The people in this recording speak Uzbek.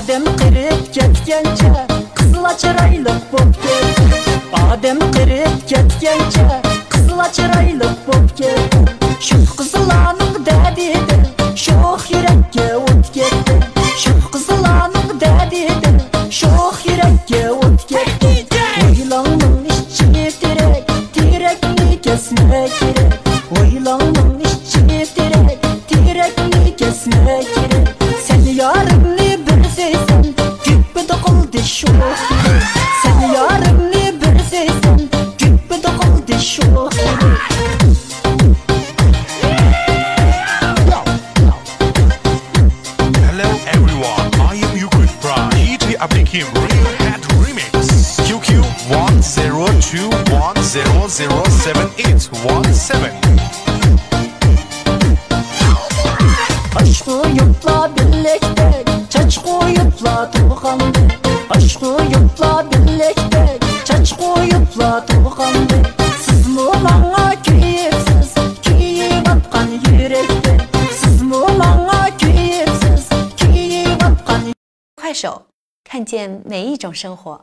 Odam qirib ketgancha qizla chiroylik bo'p ketdi. Odam qirib ketgancha qizla chiroylik bo'p ketdi. Shu qizlarning dadida sho'x yurakka o't ketdi. Shu qizlarning dadida sho'x yurakka o't ketdi. O'ylangning ichi terak, terakni kesma kerak. O'ylangning ichi terak, terakni kesma kerak. Sen yarimni bir seysen, küppede qildi sho'x kerak. Sen yarimni bir seysen, küppede qildi sho'x kerak. Hello everyone, I am Yukut from ET Abdikim Rehat Remix. QQ 1021007817. Aşk uyupla birlikte, çaçk uyupla tuğandı. Aşk uyupla birlikte, çaçk uyupla tuğandı. Siz mi bana keyifsiz, keyif atkan yürekte. Siz mi bana keyifsiz, keyif atkan。快手，看见每一种生活。